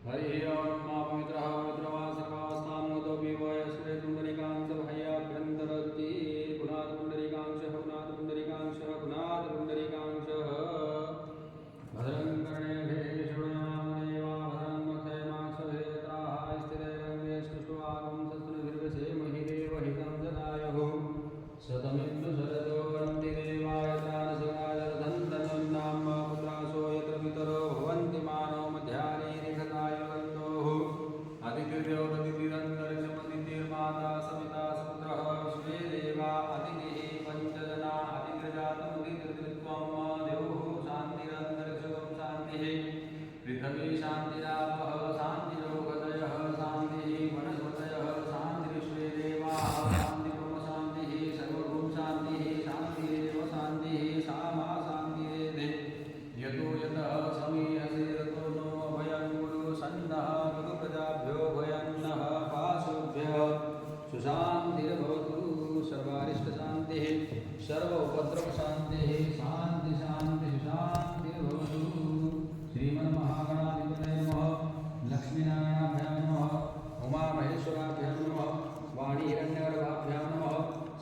हरि ओम मा पवित्रः पवित्रवा सर्वावस्थां गतोऽपि वयस्वे पुण्डरीकांशभयाभ्यन्तरति पुनात् पुण्डरीकांशः पुनात् पुण्डरीकांशः पुनात् पुण्डरीकांशः भद्रं कर्णेभिः शृणुयामदेवा भद्रं वक्षयमाक्षभिर्यत्राः स्थिरैरङ्गेष्टुष्टुवागं शस्त्रभिर्विषेमहि देवहितं जनायुः शतमिन्दु शरदो वन्ति देवाय त्राणसुराजरधन्दनं नाम पुत्रासो यत्र पितरो भवन्ति मानो मध्यानि रिखतायुगन्तोः अतिथिर्योगतिथिरन्तरिक्षमतिथिर्माता सविता सुपुत्रः विश्वे देवा अतिथिः पञ्चजना अतिथिर्जातमुदितिर्त्वं देवः शान्तिरन्तरिक्षगं शान्तिः पृथिवी शान्तिरापः शान्तिरोगतयः शान्तिः वनस्पतयः शान्तिर्विश्वे देवाः शान्तिब्रह्म शान्तिः सर्वभूम शान्तिः शान्तिरेव शान्तिः सा मा शान्तिरेधे यतो यतः समीहसे रतो नो अभयं कुरु सन्नः मधुप्रजाभ्यो भयन्नः पाशुभ्यः सुशान्तिर्भवतु सर्वारिष्टशान्तिः सर्वोपद्रवशान्तिः शान्ति शान्ति सुशान्तिर्भवतु श्रीमन्महागणाधिपतये नमः लक्ष्मीनारायणाभ्यां नमः उमामहेश्वराभ्यां नमः वाणीहिरण्यगर्भाभ्यां नमः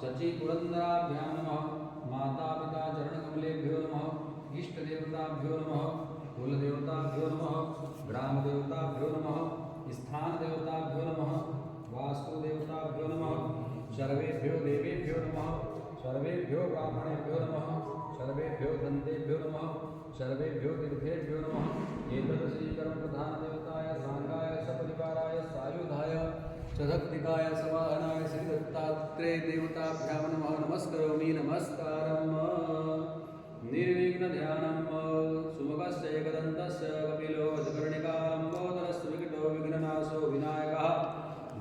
सचीपुरन्दराभ्यां नमः मातापिता चरणकमलेभ्यो नमः इष्टदेवताभ्यो नमः कुलदेवताभ्यो नमः ग्रामदेवताभ्यो नमः स्थानदेवताभ्यो नमः वास्तुदेवताभ्यो नमः सर्वेभ्यो देवेभ्यो नमः सर्वेभ्यो ब्राह्मणेभ्यो नमः सर्वेभ्यो दन्तेभ्यो नमः सर्वेभ्यो तीर्थेभ्यो नमः एतत् श्रीकर्मप्रधानदेवताय सांगाय सपरिवाराय सायुधाय सदक्तिकाय सवाहनाय श्रीदत्तात्रेय देवताभ्यां नमः नमस्करोमि नमस्कारम् निर्विघ्नध्यानं सुमुखस्य एकदन्तस्य कपिलो वज्रकर्णिकालम्बोदरस्य विकटो विघ्ननाशो विनायकः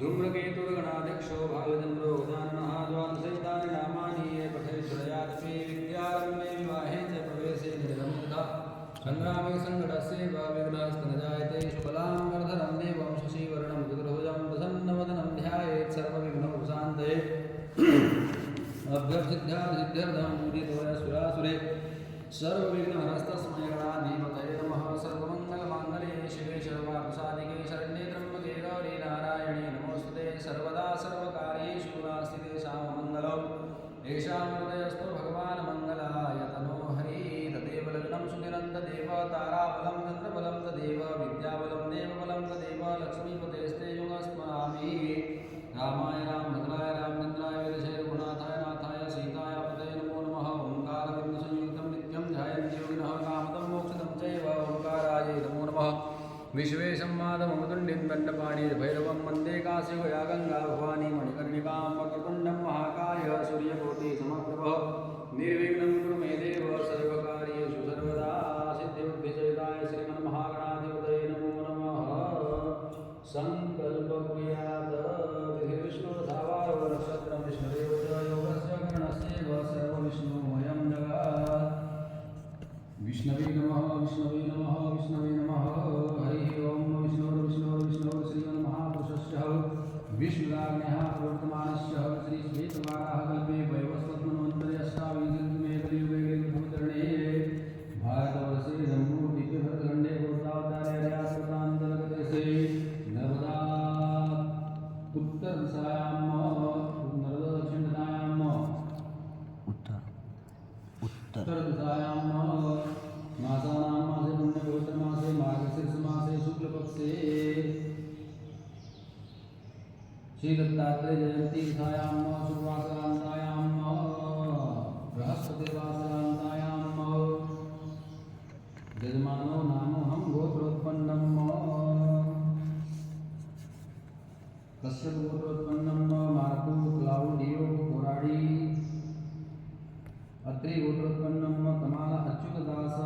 धूम्रकेतुर्गणाध्यक्षो भालचन्द्रो गजाननः द्वादशैतानि नामानि ये पठेच्छ्रयादपि विद्यारम्भे विवाहे च प्रवेशे निर्गम्यता सङ्ग्रामे सङ्कटस्य विघ्नास्तनजायते शुक्लां वर्धनं देवं शशिवर्णं चतुर्भुजं प्रसन्नवदनं ध्यायेत् सर्वविघ्नोपशान्तये अभ्यर्थिद्ध्यासिद्ध्यर्थं पूजितोऽसुरासुरे सर्वविघ्नहरस्तस्मै गणाधिपतये नमः सर्वमङ्गलमाङ्गल्ये शिवे सर्वार्थसाधिके शरण्ये त्र्यम्बके गौरी नारायणे नमोस्तुते सर्वदा सर्वकार्येषु नास्ति सामङ्गलम् येषां हृदयस्थो भगवान् मङ्गलाय तनो हरि तदेव लग्नं सुनिरं तदेव ताराबलं चन्द्रबलं तदेव विद्याबलं देवबलं तदेव लक्ष्मीपतेस्ते युगस्मरामि रामाय रामभद्राय रामचन्द्राय वीरशैव गुणाथाय नाथाय सीताय पतये नमो नमः ओंकारबिन्दुसंयुक्तं नित्यं ध्यायन्ति योगिनः कामदं मोक्षदं चैव ओंकाराय नमो नमः विश्वेशं माधवमुदुण्डिं दण्डपाणिर्भैरवं वन्दे काश्यपया गङ्गा भवानी मणिकर्णिकां वक्रतुण्डं महाकाय सूर्यकोटिसमप्रभः निर्विघ्नं कुरु मे देव सर्वकार्येषु सर्वदा सिद्धिबुद्धिसहिताय श्रीमन्महागणाधिपतये नमो नमः सङ्कल्पक्रियात् विष्णुधावारो नक्षत्रं विष्णुदेव च योगस्य करणस्यैव सर्वविष्णुमयं जगत् विष्णवे नमः विष्णवे नमः विष्णवे नमः हरिः ओं विष्णुर्विष्णुर्विष्णुः श्रीमन्महापुरुषस्य विष्णुराज्ञः प्रवर्तमानस्य श्रीश्वेतवाराहकल्पे वैवस्वतमन्वन्तरे अष्टाविंशतितमे कलियुगे धर्मचरणे भारतवर्षे जम्बूद्वीपे भरतखण्डे गोदावतारयास्पदान्तर्गते नर्मदा उत्तरदिशायां नर्मदा दक्षिणदिशायां उत्तरदिशायां मासानां मासे पुण्यपवित्रमासे मार्गशीर्षमासे शुक्लपक्षे श्रीदत्तात्रेय जयन्ती दिशायां शुभवासरान्तायां बृहस्पतिर्वासरान्तायां यजमानो नामोऽहं गोत्रोत्पन्नं कश्यप गोत्रोत्पन्नं मार्को क्लाउडियो कोराडी अत्रि गोत्रोत्पन्नं कमाल अच्युतदास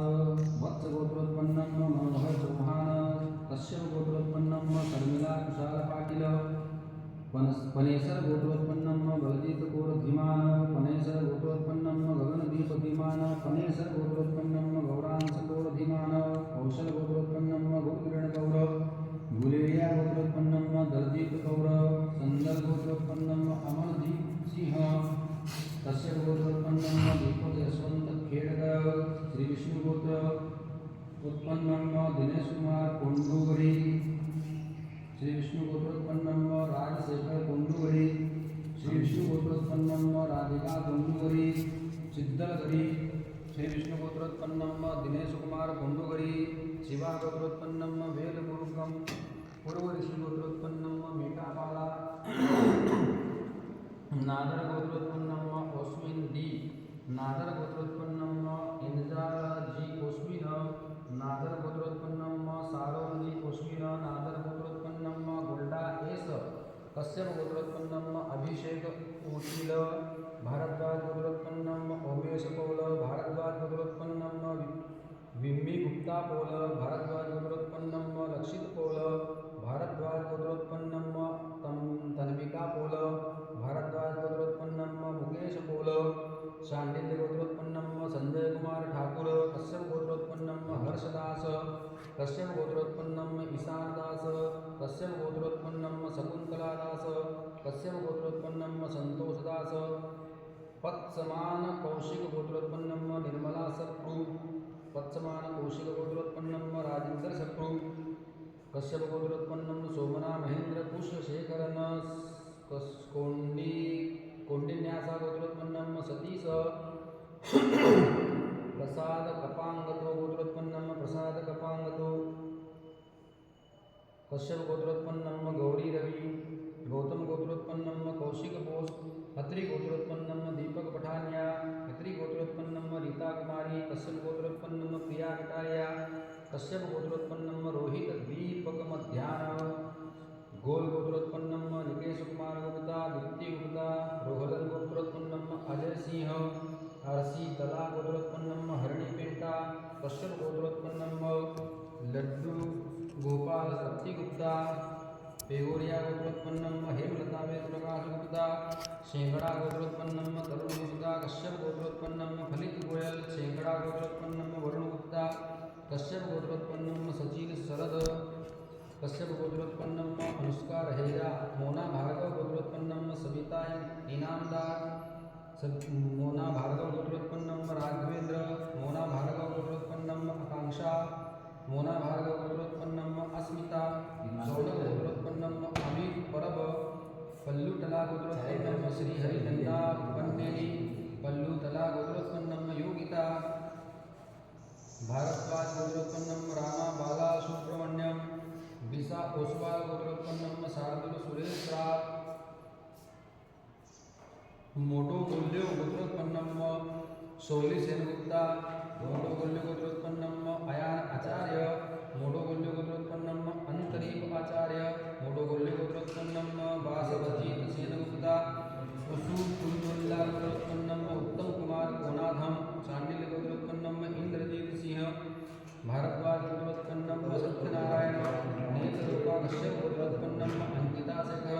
वत्स गोत्रोत्पन्नं मनोहर चौहान कश्यप गोत्रोत्पन्नं शर्मिला कुशाल पाटिल पनेसर गोत्रोत्पन्नं बलजीत कौर धीमान पनेसर गोत्रोत्पन्नं गगनदीप धीमान पनेसर गोत्रोत्पन्नं गौरांश कौर धीमान कौशल गोत्रोत्पन्नं गुरुकिरण कौर गुलेरिया गोत्रोत्पन्नं दलजीत कौर संदल गोत्रोत्पन्नं अमरदीप सिंह कश्यप गोत्रोत्पन्नं दीपक यशवंत खेड़कर श्री विष्णु गोत्र उत्पन्नं दिनेश कुमार कोंडूगरी श्री विष्णुगोत्रोत्पन्नम दिनेश कुमार कुंडुगरी शिवा गोत्रोत्पन्नम वेलमुरुगम पूर्व ऋषि गोत्रोत्पन्नम मेटापाला नादर गोत्रोत्पन्नम ओस्मिन डी नादर गोत्रोत्पन्नम इंजाजी ओस्मिन नादर गोत्रोत्पन्नम सारोजी ओस्मिन नादर गोत्रोत्पन्नम गोल्डा एस कश्यप गोत्रोत्पन्नम अभिषेक उटील भारद्वाज गोत्रोत्पन्नम ओमेश पौल भारद्वाज गोत्रोत्पन्नम विम्मी गुप्ता पौल भारद्वाज गोत्रोत्पन्नम लक्षित पौल भारद्वाज गोत्रोत्पन्नम तन्विका पौल भारद्वाज गोत्रोत्पन्नम मुकेश पौल शांडिल्य गोत्रोत्पन्नम संजय कुमार ठाकुर कश्यप गोत्रोत्पन्नम हर्षदास कश्यप गोत्रोत्पन्नम ईशान दास कश्यप गोत्रोत्पन्नम शकुंतला दास कश्यप गोत्रोत्पन्नम संतोष दास पत्समान कौशिक गोत्रोत्पन्नम निर्मला सप्रू पत्समान कौशिक गोत्रोत्पन्नम राजेंद्र सप्रू कश्यप गोत्रोत्पन्नम सोमना महेंद्र पुष्यशेखरन कौंडिन्यासा गोत्रोत्पन्नम सतीश प्रसाद कपांगतो गोत्रोत्पन्नम प्रसाद कपांगतो कश्यप गोत्रोत्पन्नम गौरी रवि गौतम गोत्रोत्पन्नम कौशिक बोस अत्रि गोत्रोत्पन्नम दीपक पठानिया अत्रि गोत्रोत्पन्नम रीता कुमारी कश्यप गोत्रोत्पन्नम प्रिया कटारिया कश्यप गोत्रोत्पन्नम रोहित दीपक मध्याह्न गोल गोत्रोत्पन्नम निकेश कुमार गुप्ता दीप्ति गुप्ता रोहलन गोत्रोत्पन्नम अजय सिंह आरसी दला गोत्रोत्पन्नम हरणी पेंटा कश्यप गोत्रोत्पन्नम लड्डू गोपाल सत्ती गुप्ता पेगोरिया गोत्रोत्पन्नम हेमलता वेद प्रकाश गुप्ता शेंगड़ा गोत्रोत्पन्नम तरुण गुप्ता कश्यप गोत्रोत्पन्नम फलित गोयल शेंगड़ा गोत्रोत्पन्नम वरुण गुप्ता कश्यप गोत्रोत्पन्नम सचिन शरद कश्यप गोत्रोत्पन्नम अनुष्का रहेजा मोना भार्गव गोत्रोत्पन्नम सविता इनामदार मोना भार्गव गोत्रोत्पन्नम राघवेंद्र मोना भार्गव गोत्रोत्पन्नम आकांक्षा मोना भार्गव गोत्रोत्पन्नम अस्मिता सौरभ गोत्रोत्पन्नम अमित परब पल्लू तला गोत्रोत्पन्नम श्री हरिनंदा पन्नेरी पल्लू तला गोत्रोत्पन्नम योगिता भारद्वाज गोत्रोत्पन्नम रामा बाला सुब्रमण्यम बिसा ओसवाल गोत्रोत्पन्नम शार्दुल सुरेश राव मोटो गोल्यो गोत्रोत्पन्नम शौली सेनगुप्ता मोटो गोल्यो गोत्रोत्पन्नम अयान आचार्य मोटो गोल्यो गोत्रोत्पन्नम अंतरीप आचार्य मोटो गोल्यो गोत्रोत्पन्नम बासवजीत सेनगुप्ता उसु कुंजुल्ला गोत्रोत्पन्नम उत्तम कुमार कोनाधम चांडिल्य गोत्रोत्पन्नम इंद्रजीत सिंह भारद्वाज गोत्रोत्पन्नम सत्यनारायण नेत्ररूपा कश्यप गोत्रोत्पन्नम अंकिता शेखर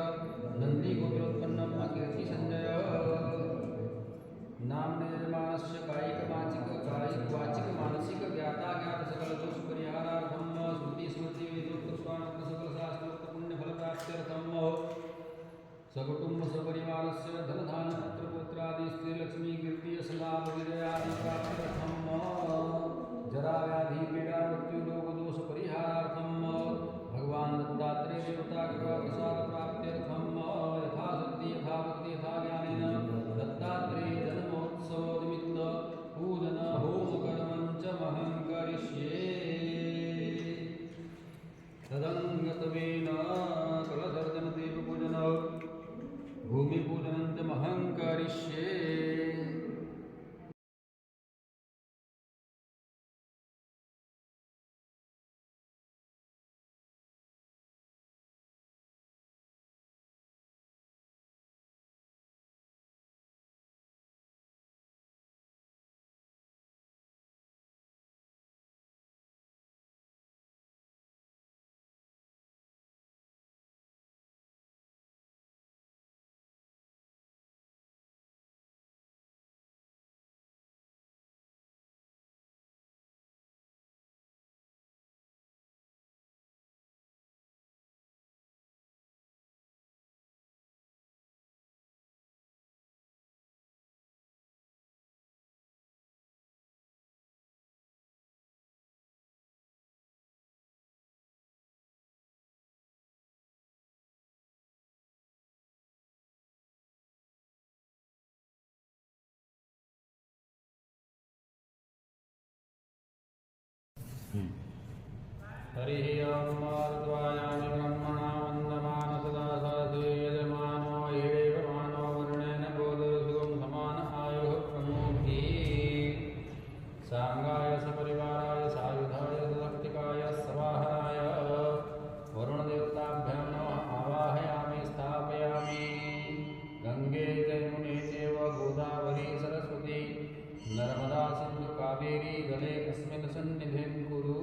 नंदी गोत्रोत्पन्नम कीर्ति संजय नाम निर्माणस्य कायिक वाचिक मानसिक ज्ञाता ज्ञात सकल दोष परिहारार्थम हरिः ॐ मारुद्वायामि ब्रह्मणा वन्दमान सदा साधु यजमानो एवमानो वर्णेन गोदरसुगं समान आयुः प्रमोक्ति सांगाय सपरिवाराय सायुधाय सशक्तिकाय सवाहनाय वरुणदेवताभ्यां नमः आवाहयामि स्थापयामि गंगे जयमुने चैव गोदावरी सरस्वती नर्मदा सिंधु कावेरी गले अस्मिन् सन्निधिं कुरु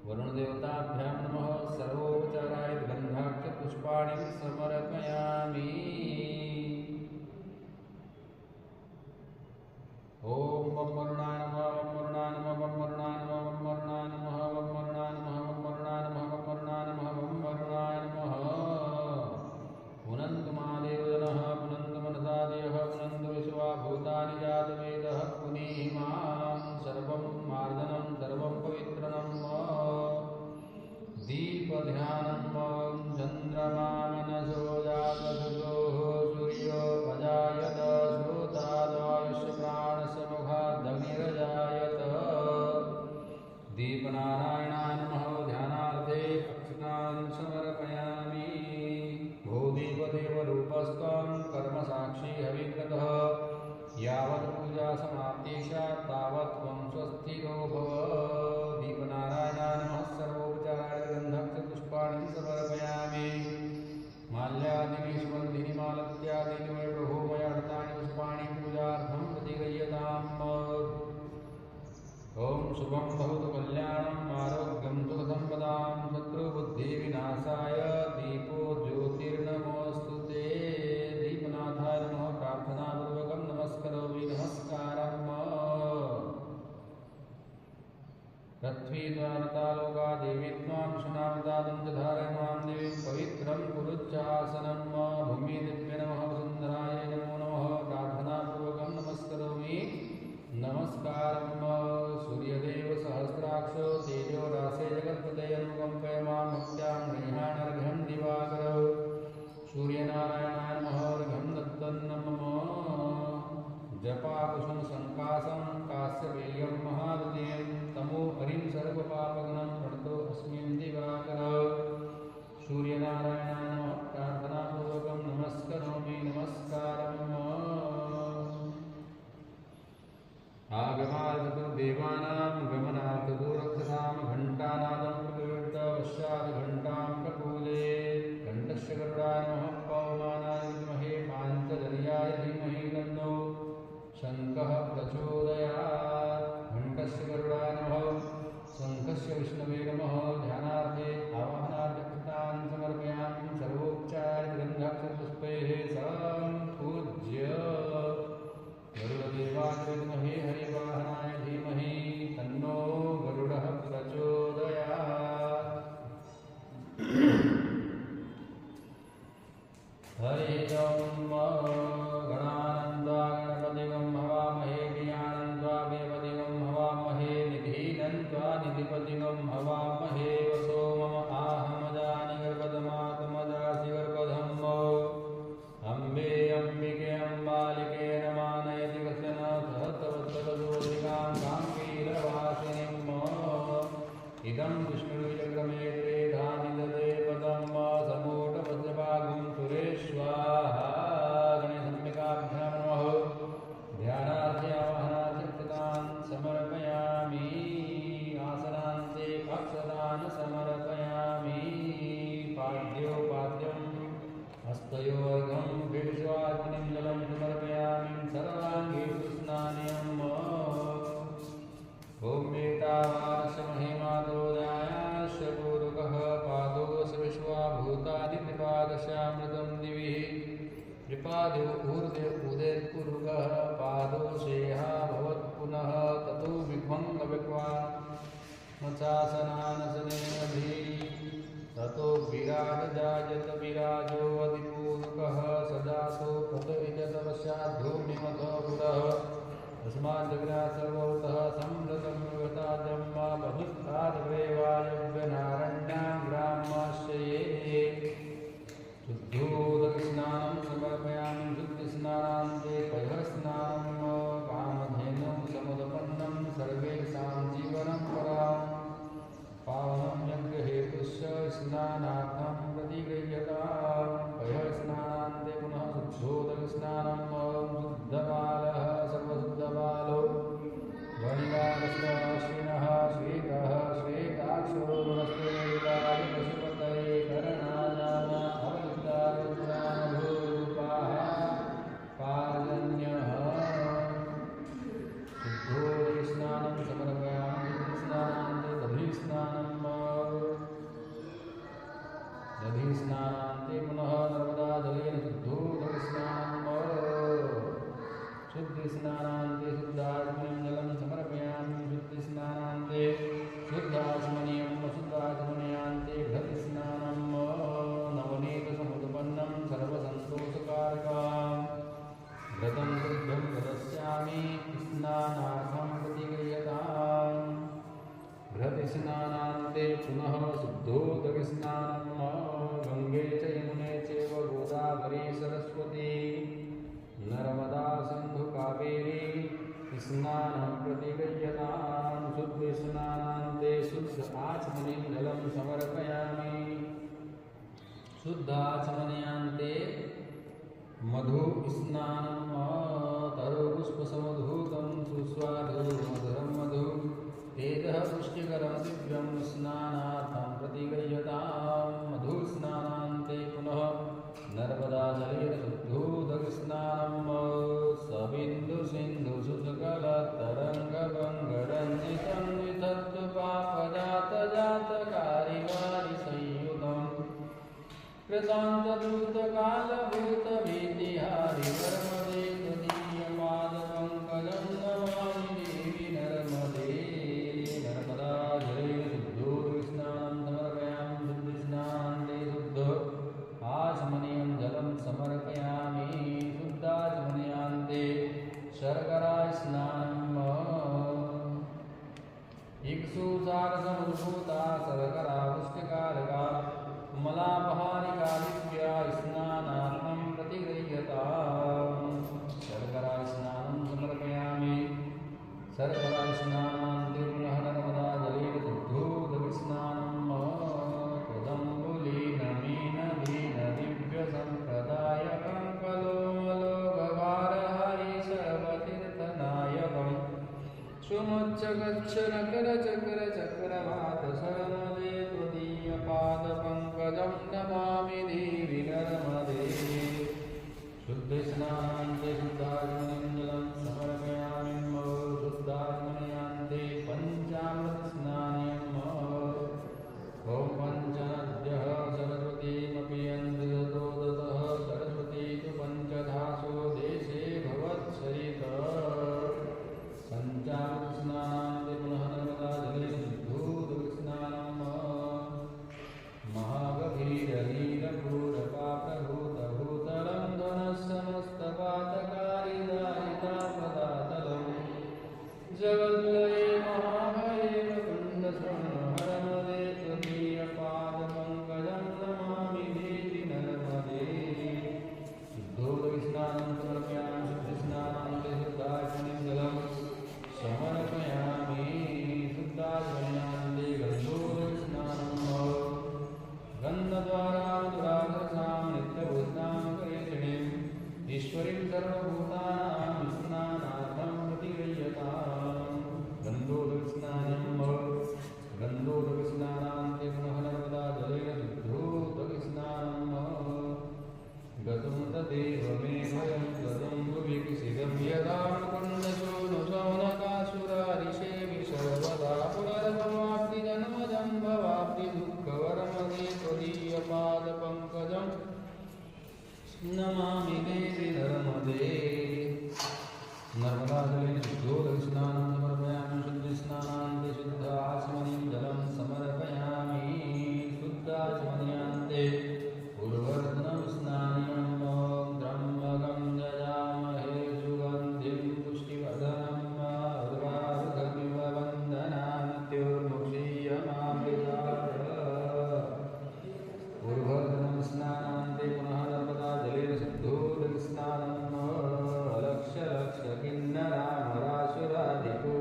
वरुणदेवताभ्यां नमः सर्वोपचाराय गन्धाक्षपुष्पाणि समर्पयामि ओम वं वरुणाय नमः वं वरुणाय नमः वं वरुणाय नमः वं वरुणाय नमः वं वरुणाय नमः वं वरुणाय नमः वं वरुणाय नमः वं वरुणाय नमः पुनन्तु महादेव जनः पुनन्तु मनसा देवः पुनन्तु विश्वा भूतानि जातवेदः पुनीमां सर्वं मार्दनं सर्वं पवित्रनं दीपध्यानं चन्द्रमा मनसो जातसुतोः सूर्यो अजायत श्रोतादायुष्यप्राणसमुखादग्निरजायत दीपनारायणाय नमः ध्यानार्थे अक्षतान् समर्पयामि भूदीपदेवरूपस्त्वं कर्मसाक्षी हविगतः यावत् पूजा समाप्ति स्यात् तावत् त्वं स्वस्थिरो भव दीपनारायणाय नमः सर्वोपचाराय गन्धक्षपुष्पाणि समर्पयामि माल्यादीनि सुगन्धिनि मालत्यादीनि वै प्रभो मया हृतानि पुष्पाणि पूजार्थं प्रतिगृह्यताम् ॐ शुभं भवतु कल्याणम् आरोग्यं सुखसम्पदां शत्रुबुद्धिविनाशाय दीपो ज्योतिर्नमोऽस्तु ते दीपनाथाय नमः प्रार्थनापूर्वकं नमस्करोमि नमस्कारम् पृथ्वी त्वानता लोका देवी त्वां शुनावतादं च धारयमां देवीं पवित्रं कुरुच्चासनं भूमि दिव्य नमः वसुन्धराय नमो नमः प्रार्थनापूर्वकं नमस्करोमि नमस्कारं सूर्यदेव सहस्राक्षो तेजो रासे जगत्पते अनुकम्पय मां भक्त्यां गृह्णानर्घ्यं दिवाकर सूर्यनारायणाय नमः अर्घ्यं दत्तन्नमः जपाकुसुम संकासं कास्यपेयं महादुतिं तमो हरिं सर्वपापघ्नं प्रणतो अस्मिन् दिवाकर सूर्यनारायणाय नमः प्रार्थनापूर्वकं नमस्करोमि नमस्कारम् आगमार्गदेवानां गमनार्थदूरक्षसां घण्टानादं प्रकृष्टवश्यादघण्टां प्रपूजे घण्टस्य गरुडाय नमः पवमानाय विद्महे पाञ्चजन्याय धीमहि तन्नो शङ्खः प्रचोदयात् घण्टस्य गरुडाय नमः शङ्खस्य विष्णवे नमः ध्यानार्थे आवाहनार्थे कृतान् समर्पयामि सर्वोपचाराय गन्धाक्षरपुष्पैः सम्पूज्य गरुडदेवाय विद्महे हरिवाहनाय धीमहि तन्नो गरुडः प्रचोदयात् हरि ओम गणानन्त्वा गणपतिगं हवामहे गीयानन्त्वा गणपतिगं हवामहे निधीनन्त्वा निधिपतिगं हवामहे स्नानान्ते पुनः शुद्धोदकस्नानं गंगे च यमुने चैव गोदावरी सरस्वती नर्मदा सिन्धु कावेरी स्नानं प्रतिगृह्यतां शुद्धस्नानान्ते शुद्ध आचमनीं जलं समर्पयामि शुद्धाचमनयान्ते मधु स्नानं तरुपुष्पसमधूतं सुस्वादु मधुरं मधु तेजः पुष्टिकरं दिव्यं स्नानार्थं प्रतिगृह्यतां मधु स्नानान्ते पुनः नर्मदा जलेन शुद्धोदकस्नानं सबिन्दु सिन्धु सुजगलतरङ्गभङ्गरन्वितं वितत्पापजातजातकारिवारि संयुतं कृतान्तदूतकालभूतभीतिहारि नर्मदे त्वदीयपादपङ्कजं नमामि देवि नर्मदे नर्मदा जलेन शुद्धोदकस्नानं समर्पयामि शुद्धस्नानान्ते शुद्ध आचमनीयं जलं समर्पयामि शुद्धाचमनीयान्ते शर्करा स्नानं इक्षुसारसमुद्भूता शर्करा पुष्टिकारका मलापहारिका दिव्या स्नानार्थं प्रतिगृह्यतां शर्करा स्नानं समर्पयामि शर्करा स्नानान्ते पुनः नर्मदा जलेन शुद्धोदकस्नानं त्वदम्बुलीनमीनदीन दिव्यसम्प्रदायकं कलोमलोकभारहरि सर्वतीर्थनायकं सुमुच्चगच्छनकरचक्रचक्रवात शरणदे त्वदीयपादपङ्कजं नमामि देवि नर्मदे शुद्धस्नानान्ते शुद्धाचमनीं जलं समर्पयामि शुद्धाचमनीयान्ते पञ्चामृतस्नानम् ॐ पञ्चनद्यः सरस्वतीमपि यन्त्रो दतः सरस्वती तु पञ्चधासो देशे भवत्सरित पञ्चामृतस्नानान्ते पुनः नर्मदा जलेन शुद्धोदकस्नानं महागभीरनीलपूरपाप्रभूतभूतलं धनस्समस्तपातकारिदारितापदातलं जगल्लये महाभये मुकुन्दशरणहरमदे त्वदीयपादपङ्कजं नमामि देवि नर्मदे शुद्धोदकस्नानं समर्पयामि शुद्धस्नानान्ते शुद्धाचमनीं जलं समर्पयामि शुद्धाचमनीयान्ते गन्धोदकस्नानं गन्धद्वारा मधुराधरसां नित्यभूतां करेषिणीम् ईश्वरीं सर्वभूतानां स्नानार्थं प्रतिगृह्यतां गन्धोदकस्नानान्ते पुनः नर्मदा जलेन शुद्धोदकस्नानं गतं तदेव मे भयं गतं भुविकसितं यदा मुकुन्दशोणशौनकासुरारिषेवि सर्वदा पुनर्भवाप्तिजन्मजं भवाप्ति दुःखवरमदे त्वदीयपादपङ्कजं नमामि देवि नर्मदे नर्मदा जलेन शुद्धोदकस्नानं समर्पयामि शुद्धस्नानान्ते शुद्ध आचमनीं जलं समर्पयामि शुद्धाचमनीयान्ते उर्वर्धनं स्नानं त्र्यम्बकं जजामहे सुगन्धिं पुष्टिवर्धनम् उर्वारुकमिव वन्दनान्त्योर्मुक्षीयमामृतात् उर्वर्धनं स्नानान्ते पुनः नर्मदा जलेन शुद्धोदकस्नानं लक्ष लक्ष किन्नरामरासुरादिको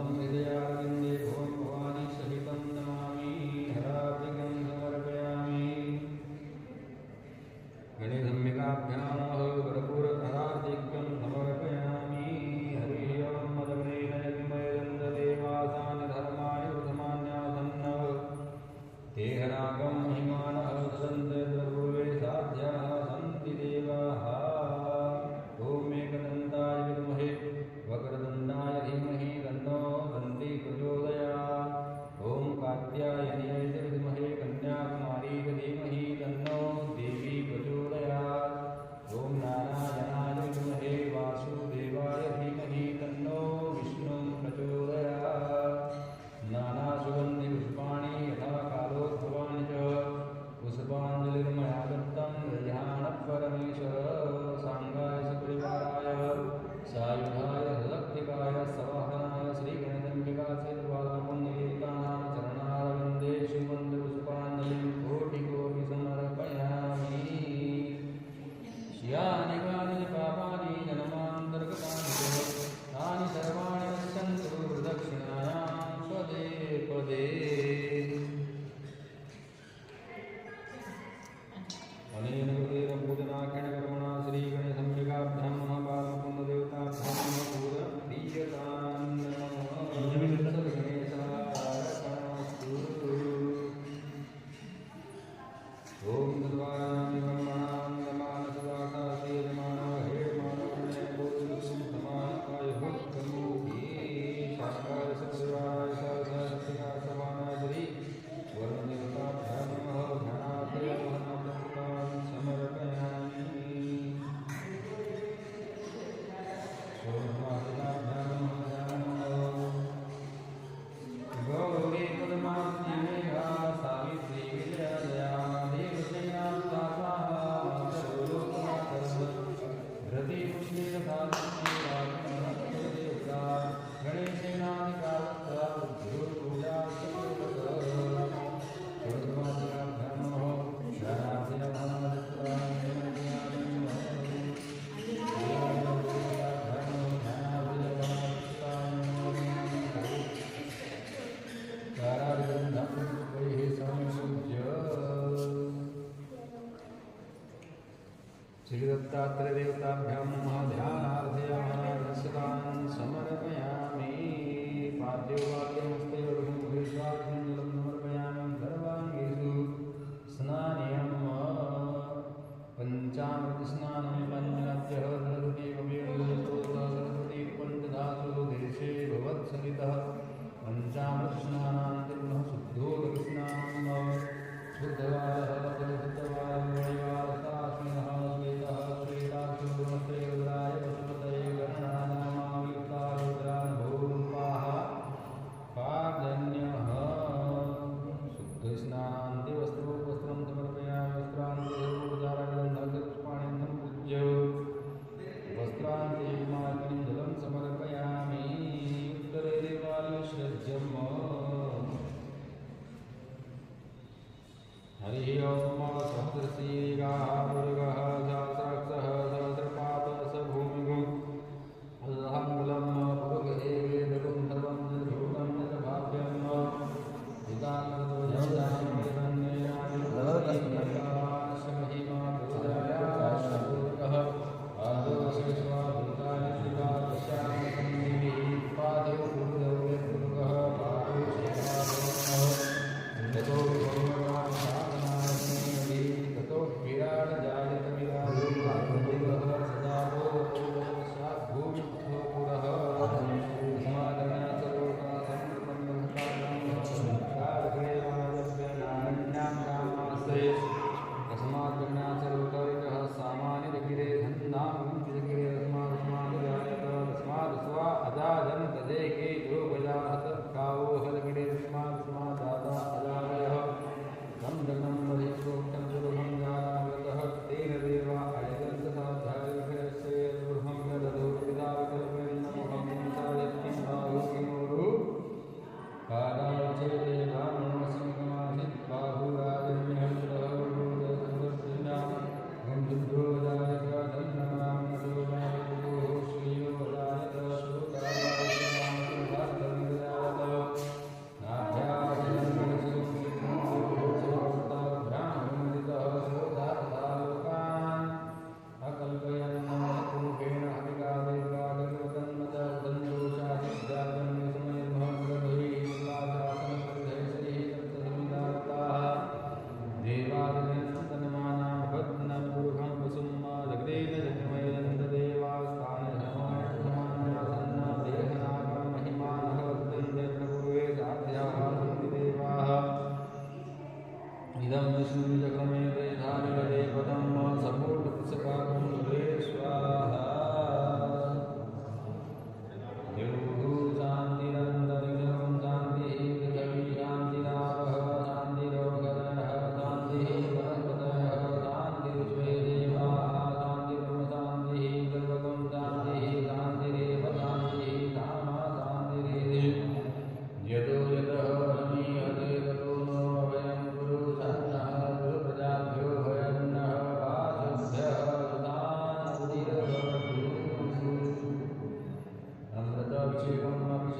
तं हृदयारविन्दे भुवं भवानी सहितं नमामि हरार्घ्यं समर्पयामि गणेशम्बिकाभ्यां कर्पूरहरार्घ्यं समर्पयामि हरिः ओं मदग्नेन यज्ञमयदन्तदेवासानि धर्माणि प्रथमान्यासन्न ते हरागं महिमानः सदन्ते द्रपूर्वे साध्याः सन्ति देवाः ॐ एकदन्ताय विद्महे वक्रतुण्डाय धीमहि तन्नो दन्ती प्रचोदयात् ॐ कात्यायनाय विद्महे कन्याकुमारी धीमहि तन्नो देवी प्रचोदयात् ॐ नारायणाय विद्महे वासुदेवाय धीमहि तन्नो विष्णुं प्रचोदयात् नानासुगन्धिपुष्पाणि यथा कालोद्भवानि च पुष्पाञ्जलिर्मया दत्तं रजहानपरमेश्वर साङ्गाय सपरिवाराय सायुधाय सदक्तिकाय सवाहनाय श्रीगणेशम्बिकासेतुपादपुण्ययुक्तानां चरणारविन्देषु मन्दपुष्पाञ्जलिं कोटिकोटि समर्पयामि यानि कानि पापानि जन्मान्तर्गतानि च तानि सर्वाणि गच्छन्तु प्रदक्षिणायां पदे पदे अनेन कृतेन पूजनाख्येन कर्मणा श्रीगणेशम्बिकाभ्यां नमः बालमुकुन्ददेवताभ्यां नमः पूजप्रियतां नमः सर्वगणेशार्पणमस्तु ॐ सर्वाणां ब्रह्मणां नमानसदाकाशे यजमानो हेमानोर्णे बोधुसुतमाय भक्तमूर्ति शाकाय सपरिवाराय सहस्रशक्तिकाय समानाय श्री वर्णदेवताभ्यां नमः ध्यानात्रयमहानाथं समर्पयामि सोमवासनाभ्यां नमः गौरी पद्मावतीमेघा सावित्री विजया देवसेना धृति पुष्टिरसादेवता गणेशेनादिकालत्रा पूजा श्रीदत्तात्रेय देवताभ्यां नमः ध्यानार्थयामनस्यतां समर्पयामि पाद्योवाक्यमस्तयोर्मुखेश्वार्जलं समर्पयामि सर्वाङ्गेषु स्नानयं पञ्चामृतस्नानं पञ्चराज्यः सरस्वती सरस्वती पञ्चधातु देशे भवत्सवितः पञ्चामृतस्नानान्ते पुनः शुद्धोदकस्नानं शुद्धवादः शुद्धवादः श्रीराक्षुरुद्राय पशुपतये गणनानामायुक्तारुद्रानुभूरूपाः पादन्यः शुद्धस्नानान्ते वस्त्रं समर्पयामि वस्त्रान्ते सर्वोपचारगन्धपुष्पाण्यन्तं पूज्य वस्त्रान्ते मार्गं जलं समर्पयामि उत्तरे देवालयसृज्यम् हरिः ओं सहस्रशीर्षाः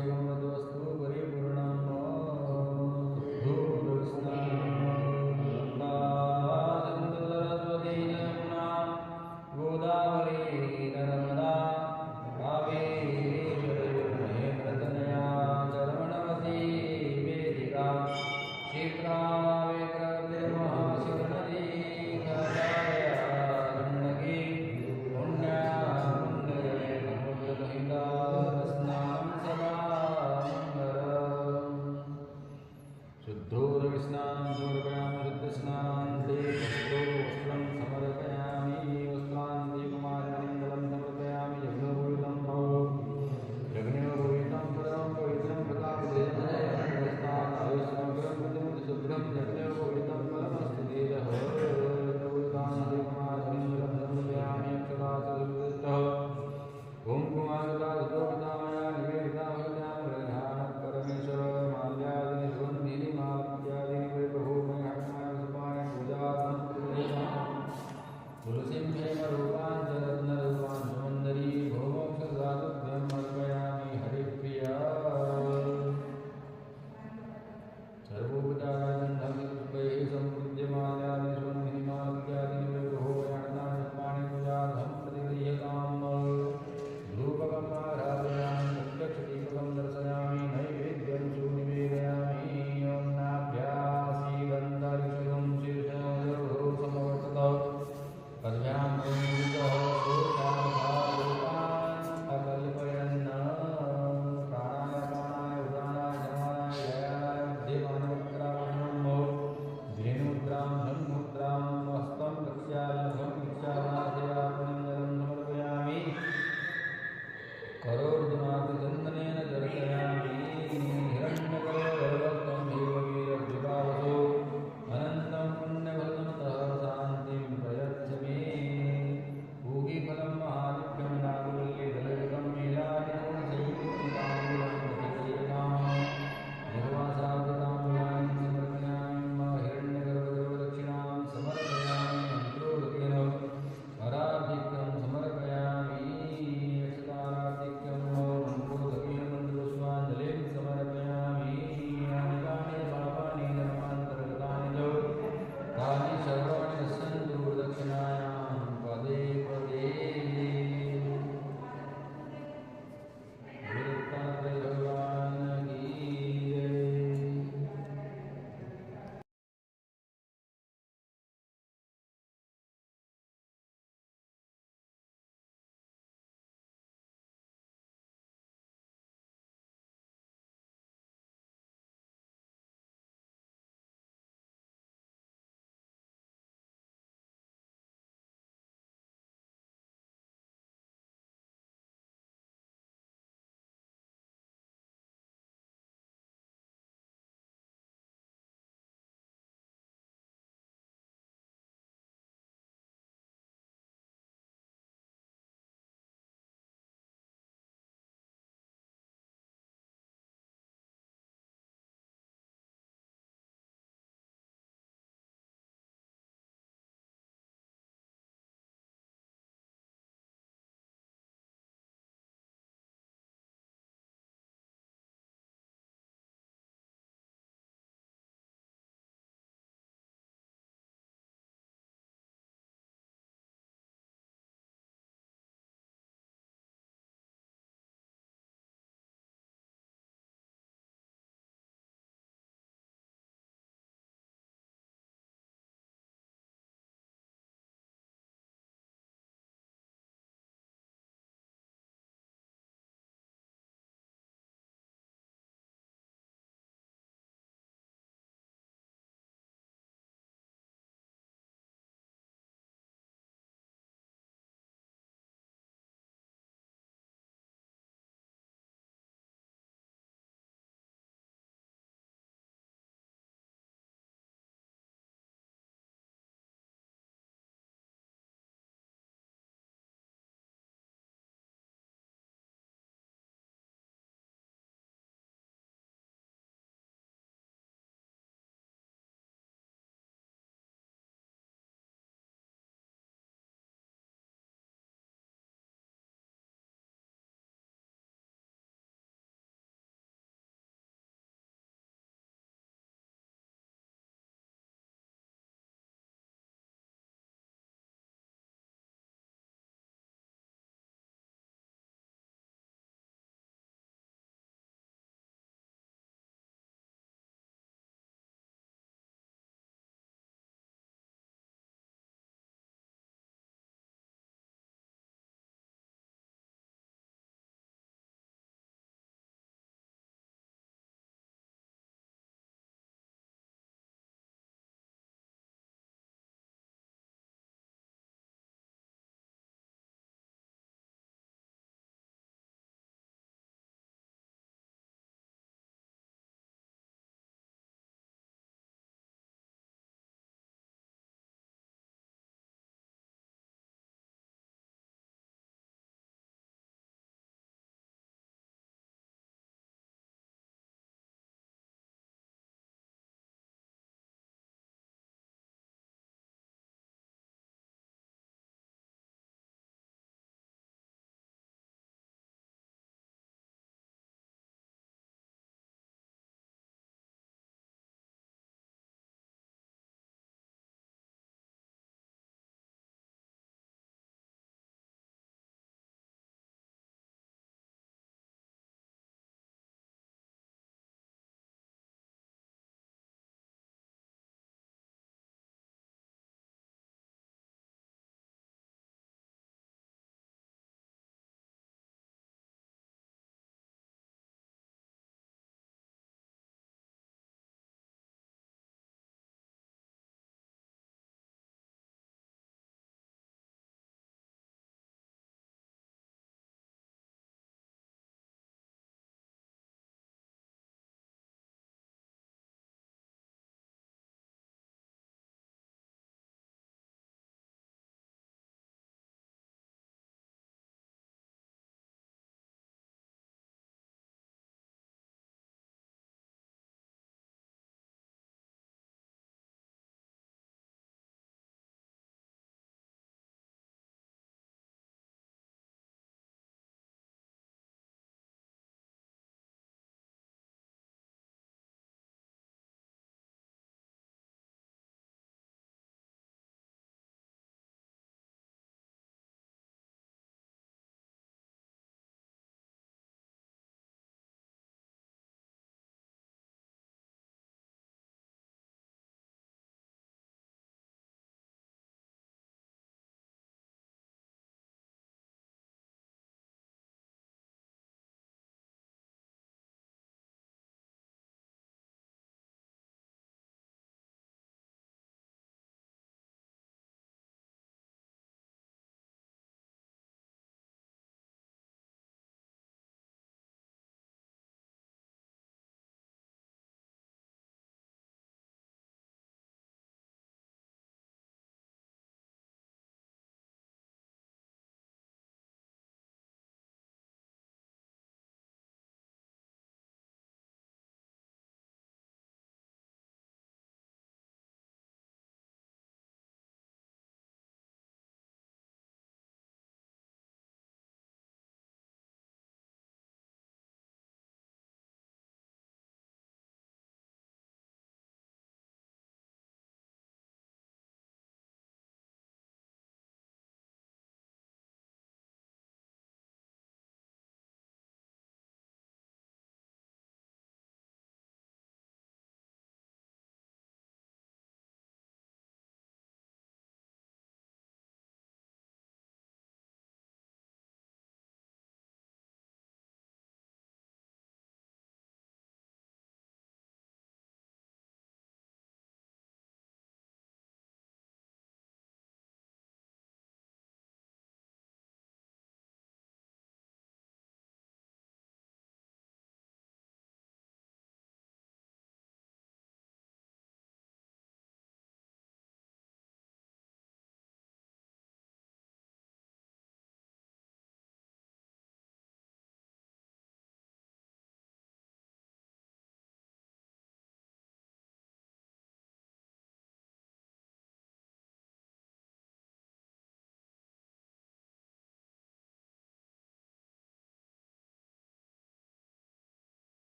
अभिषेकं वस्तु परिपूर्णं सरस्वती यमुना गोदावरी नर्मदा कावेरी महेन्द्रतनया कर्मणवती वेदिका क्षिप्रा वेत्रमहाशिवनदी गण्डकी पुण्या पुण्यये समुद्रहिता स्नानं सदा मङ्गलम् शुद्धोदकस्नानं समर्पयामि शुद्धस्नानान्ते वस्त्रं समर्पयामि वस्त्रान्ते कुमारमणिमलं समर्पयामि यज्ञोपवीतं भवो यज्ञोपवीतं परं पवित्रं प्रतापदेवस्तानायुष्मग्रं शुभ्रं यज्ञोपवीतं परमस्तु तेजः प्रभुतान्ते कुमारमणिमलं समर्पयामि अक्षतासुविष्टः ओम कुमारदासोपितामया निवेदिता भगवान् परमेश्वर माल्यादिनि सुगन्धिनि माल्यादिनि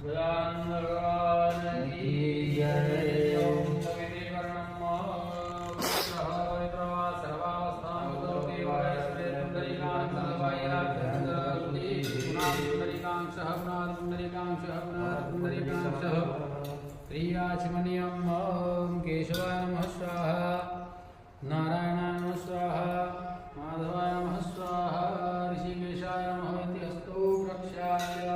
गजानन भगवान की जय। ओम नमः वर्णम सहवैत्रवा सर्वावस्थां करोति वैश्वेन्द्रिकां सर्वैराभ्यन्तरगुणि पुनापुण्डरीकांशः पुनापुण्डरीकांशः पुनापुण्डरीकांशः प्रियाचमनीयम्। ॐ केशवाय नमः स्वाहा, नारायणाय नमः स्वाहा, माधवाय नमः स्वाहा, ऋषिकेशाय नमः इति हस्तो प्रक्षाल्य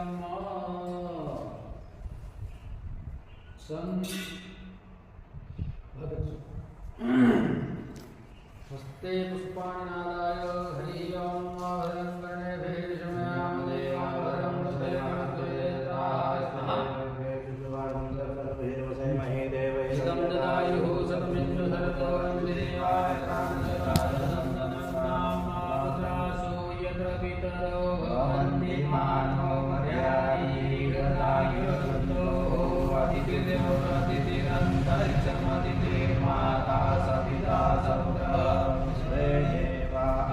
हस्ते पुष्पाणि नादाय हरि ओम भद्रं कर्णेभिः शृणुयाम देवा भद्रं इदं ददायुः शतमिन्दुधरतो देवाय प्राणशतासन्दननामात्रासो यत्र पितरो भवन्ति मानो मर्यायि गदायुर्वृन्दो अतिथिरन्तरिक्षमतिथिर्माता सपिता सपुत्रः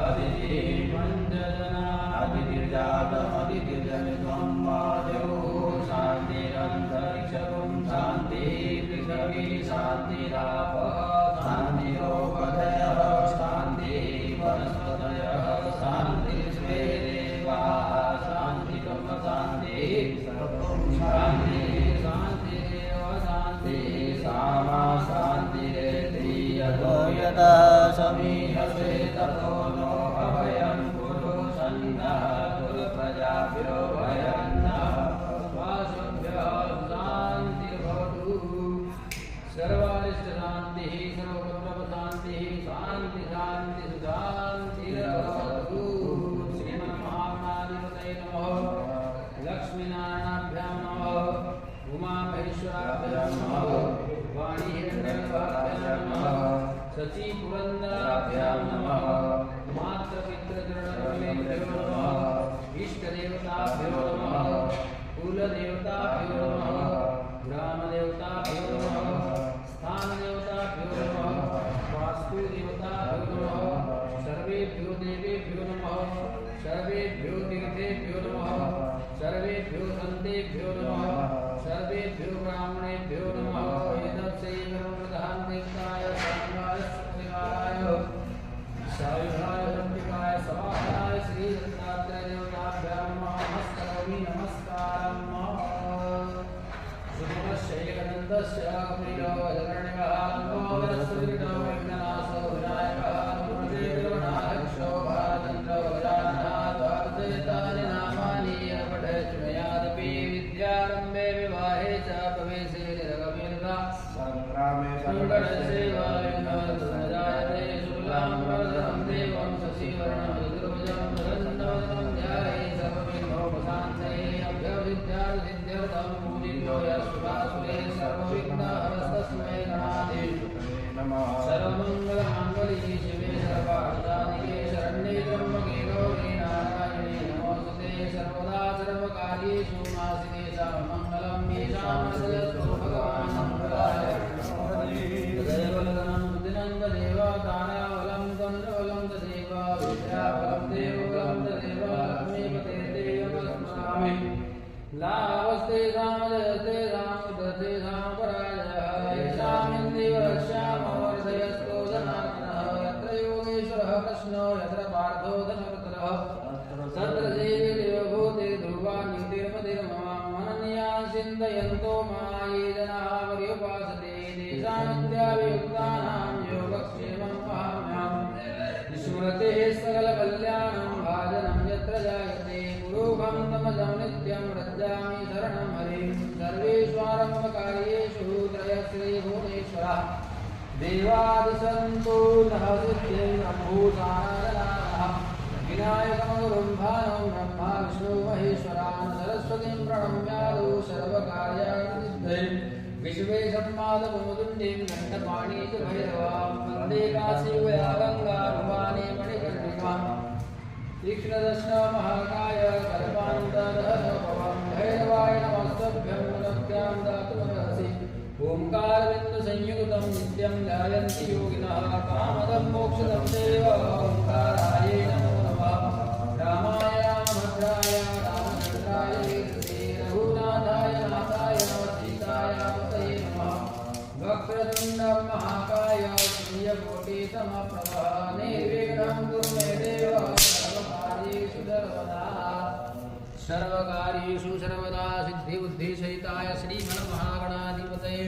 अतिथिमञ्जना अतिथिर्जातमतिथिर्जनित्वं वाद्योः शान्तिरन्तरिक्षं शान्तिः पृथिवी शान्तिरापः शान्तिरोपधयः शान्तिः वनस्पतयः शान्तिर्स्वे देवाः शान्तिकं शान्तिः सामा शान्तिरेति यतो यदा समीहसे ततो नो अभयं कुरु सन्नः कुरु प्रजाभ्यो भयन्नः स्वासुभ्यः शान्तिर्भवतु। सर्वारिष्टशान्तिः सर्वपत्रपशान्तिः शान्ति शान्ति सुशान्तिर्भवतु। श्रीमन्महागणाधिपतये नमः, लक्ष्मीनारायणाभ्यां नमः, उमामहेश्वराभ्यां नमः, वाणीहिरण्यगर्भाभ्यां नमः, शचीपुरन्दराभ्यां नमः, मातृपितृगणेभ्यो नमः, इष्टदेवताभ्यो नमः, कुलदेवताभ्यो नमः, ग्रामदेवताभ्यो नमः, स्थानदेवताभ्यो नमः, वास्तुदेवताभ्यो नमः, सर्वेभ्यो देवेभ्यो नमः, सर्वेभ्यो तीर्थेभ्यो नमः, सर्वेभ्यो सन्तेभ्यो नमः, सर्वेभ्यो ब्राह्मणेभ्यो नमः। एतत्सेवप्रधान देवताय साङ्गाय सत्यकाराय सायुधाय दण्डिकाय समाधाय श्री दत्तात्रेय देवताभ्यां नमः। नमस्करोमि नमस्कारं। सुमनश्शैलकनन्दस्य प्रियो वज्रकर्णिकः तन्मोदरस्फुरितो विघ्ननाशो विनायकः गुरुदेवनायक्षो भारतन्द्रो गजाननः द्वादशेतानि नामानि अपठेत् मयादपि विद्यारम्भे विवाहे च प्रवेशे निरगमेधा संग्रामे सङ्कटसेवाविघ्नोर्जायते शुक्लां वरदं देवं शशिवर्णं चतुर्भुजं प्रसन्नवदनं ध्याये सर्वविघ्नोपशान्तये अभ्यसिद्ध्यार्थसिद्ध्यर्थं पूजितो यस्वासुरे सर्वविघ्नहरस्तस्मै गणाधीशाय नमः। सर्वमङ्गलमाङ्गल्ये शिवे सर्वार्थसाधिके शरण्ये त्र्यम्बके गौरी नारायणे नमोस्तुते। सर्वदा सर्वकार्येषु नास्ति सर्वमङ्गलं येषां सर्वतो भगवान् मङ्गलाय तदेवलगनं बुद्धिनं तदेव दानावलं तन्द्रवलं तदेव विद्यावलं देवबलं तदेव लक्ष्मीपते देवमस्मरामि। लाभस्ते सामजयस्ते सामुदते सामपराजयः येषामिन्द्रियो रक्ष्यामवर्धयस्तो जनार्दनः। यत्र योगेश्वरः कृष्णो यत्र पार्थो धनुर्धरः तत्र देवभूतिर्ध्रुवा नीतिर्मतिर्ममामनन्यां चिन्तयन्तो माये जनाः पर्युपासते तेषामित्याभियुक्तानां योगक्षेमं वहाम्यहम्। स्मृतिः सकलकल्याणं भाजनं यत्र जायते पुरुषं तमजं नित्यं व्रजामि शरणं हरिं। सर्वेष्वारम्भकार्येषु त्रयश्रीभुवनेश्वरः देवादिसन्तो नः सिद्धे ब्रह्मभूतानागणाः। विनायकं गुरुं भानं ब्रह्मा विष्णु महेश्वरान् सरस्वतीं प्रणम्यादौ सर्वकार्यासिद्धये। विश्वेशन्मादमुदुण्डीं घण्टपाणि च भैरवां वन्दे काशीवया गङ्गा भवानी मणिकर्णिकां। तीक्ष्णदर्शनमहाकाय कल्पान्तरभवं भैरवाय नमस्तभ्यं नमस्त्यां दातुमर्हसि। ओंकारबिन्दुसंयुक्तं नित्यं ध्यायन्ति योगिनः कामदं मोक्षदं चैव ओंकाराय नमो नमः। रामाय रामभद्राय रामचन्द्राय वेदसे रघुनाथाय समप्रभः निर्विघ्नं कुरु मे देव सर्वकार्येषु सर्वदा सर्वकार्येषु सर्वदा सिद्धिबुद्धिसहिताय श्रीमन्महागणाधिपतये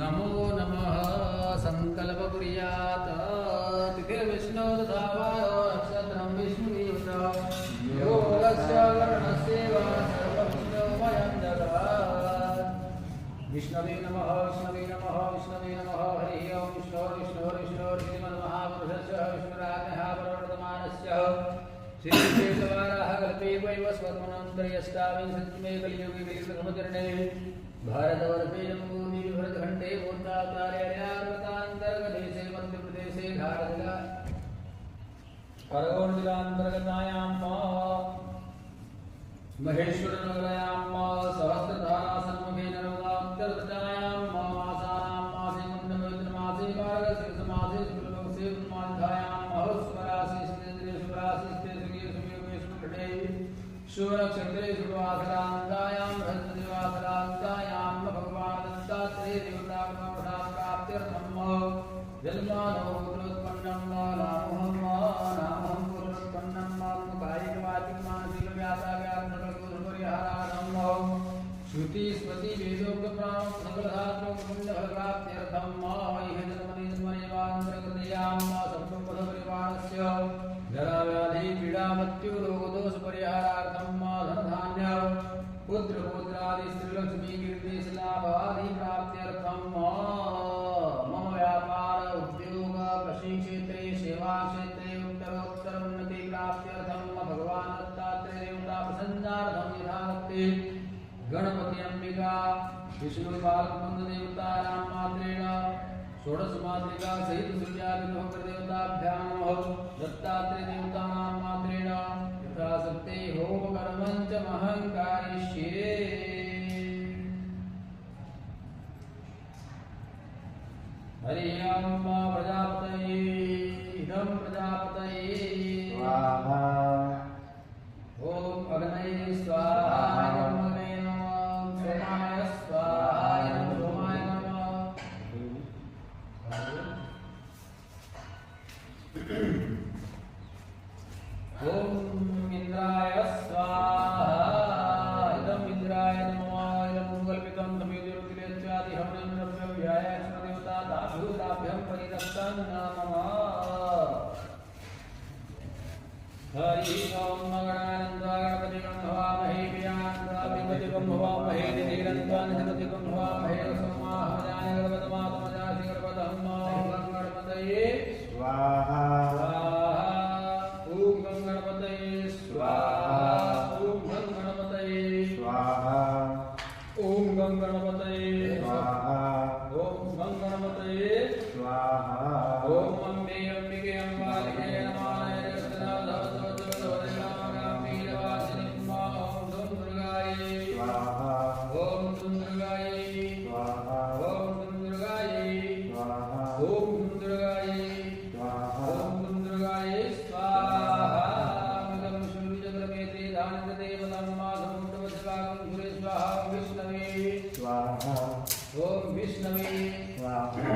नमो नमः संकल्पकुर्यात् तिथिर्विष्णु तथा वारो नक्षत्रं विष्णुदेवता योगस्य वर्णस्यैव सर्वविष्णुमयं जगत् विष्णवे नमः विष्णवे नमः विष्णवे नमः हरिः ओं विष्णु श्रीमन्महापुरुषस्य विष्णुराज्ञः प्रवर्तमानस्य श्रीशेषवाराः कल्पे वैवस्वतमनन्तर्यष्टाविंशतिमे कलियुगे कलियुगसमुचरणे भारतवर्षे जम्बूद्वीपे भरतखण्डे भूतावतार्यान्तर्गदेशे मध्यप्रदेशे भारतजिला खरगोनजिलान्तर्गतायां महेश्वरनगरायां सहस्रधारासन्मुखे नर्मदान्तर्गतायां मासानां मासे मन्दमैत्रमासे मार्गशीर्षमासे शुक्लपक्षे उन्माध्यायां महोत्सवराशि शुभराशि शुभनक्षत्रे शुभवासरान्तायां बृहस्पतिवासरान्तायां भगवान् दत्तात्रेय देवताप्राप्त्यर्थं जन्मानो पुत्रोत्पन्नं नामहं पुत्रोत्पन्नं कायिकवाचिक मानसिक व्यासाव्यापनकल्परिहारार्थं श्रुति स्मृति वेदोक्तप्राण सकलधात्मकपुण्यफलप्राप्त्यर्थं इह जन्मनिजन्मनिवान्तर्गतयां सम्पूर्णपरिवारस्य जराव्याधि पीडामृत्युरोगदोषपरिहारार्थं धनधान्य पुत्रपुत्रादि श्रीलक्ष्मी कीर्तिशलाभादि प्राप्त्यर्थं मम व्यापार उद्योग कृषिक्षेत्रे सेवाक्षेत्रे उत्तरोत्तरोन्नति प्राप्त्यर्थं भगवान् दत्तात्रेय देवता प्रसन्नार्थं यथावक्ति गणपति अंबिका विष्णुपालकदेवतानां मात्रेण षोडशमात्रिका सहित सूर्यादिग्रहदेवताभ्यां नमः दत्तात्रेय देवतानां मात्रेण यथाशक्ति होमकर्मं च महं कारयिष्ये हरिः ओं प्रजापतये इदं प्रजापतये स्वाहा ॐ अग्नये स्वाहा अग्नये नमः सोमाय स्वाहा सोमाय नमः ॐ इंद्राय स्वाहा इदं इंद्राय नमः इदं कल्पितं तमेदिरुतिलेत्यादिहवनं द्रव्यव्याय देवता दाभ्युताभ्यं परिरक्षं नमः हरिः ओं गणानन्दागणपतिं भवामहे प्रियानन्दाधिपतिं भवामहे निधिरन्दाधिपतिं भवामहे सोमाहमजानि गणपतमातमजासि गणपतं गणपतये स्वाहा ॐ गणपतये स्वाहा ॐ गणपतये स्वाहा ॐ गणपतये स्वाहा ॐ गणपतये स्वाहा ॐ अम्बे अंबिके अम्बालिके नमाय ओम विष्णवे स्वाहा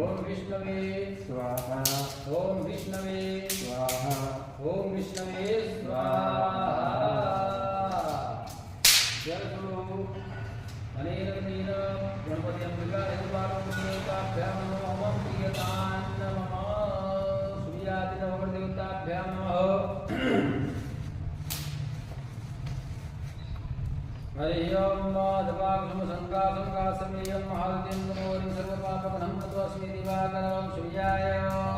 ओम विष्णवे स्वाहा ओम विष्णवे स्वाहा ओम विष्णवे स्वाहा जय गुरु अनेन नीन गणपति अंबिका देवताभ्यां नमः प्रियतां नमः सूर्यादि नवदेवताभ्यां नमः हरिः ओं माधवाग्रम संकासमेयं महादेवं नमोरिं सर्वपापघ्नं तत्वस्मि दिवाकरं सूर्याय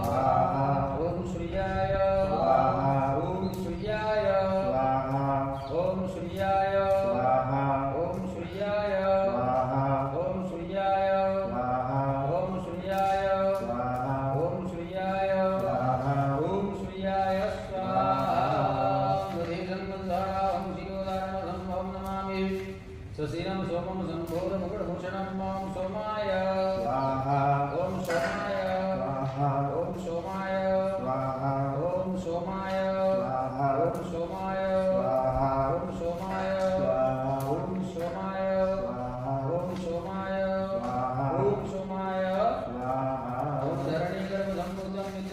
स्वाहा ओम सूर्याय स्वाहा ओम सूर्याय स्वाहा ओम सूर्याय स्वाहा ओम सूर्याय स्वाहा ओम सूर्याय स्वाहा ओम सूर्याय स्वाहा ओम सूर्याय स्वाहा ओम सूर्याय स्वाहा ससीरं सोमं संभोरमुकुटभूषणं मां सोमाय स्वाहा ओम सोमाय स्वाहा ओम सोमाय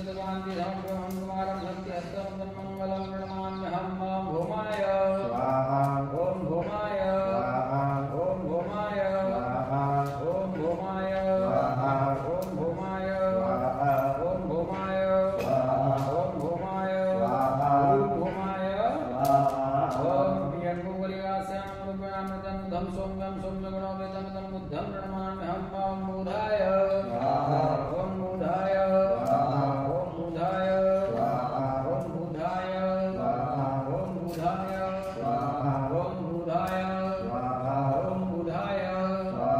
शतकान्ति समप्रभं कुमारं सत्यहस्तं तन्मङ्गलं प्रणमाम्यहं ॐ भौमाय स्वाहा ॐ भौमाय स्वाहा ॐ भौमाय स्वाहा ॐ भौमाय स्वाहा ॐ भौमाय स्वाहा ॐ भौमाय स्वाहा ॐ भौमाय स्वाहा ॐ भौमाय स्वाहा ॐ प्रियङ्गुलिकास्यां रूपयामृतं धं सौम्यं सौम्यगुणोपेतं तं बुद्धं प्रणमाम्यहं ॐ बुधाय स्वाहा ॐ बुधाय स्वाहा ॐ बुधाय स्वाहा ॐ बुधाय स्वाहा ॐ बुधाय स्वाहा ॐ बुधाय स्वाहा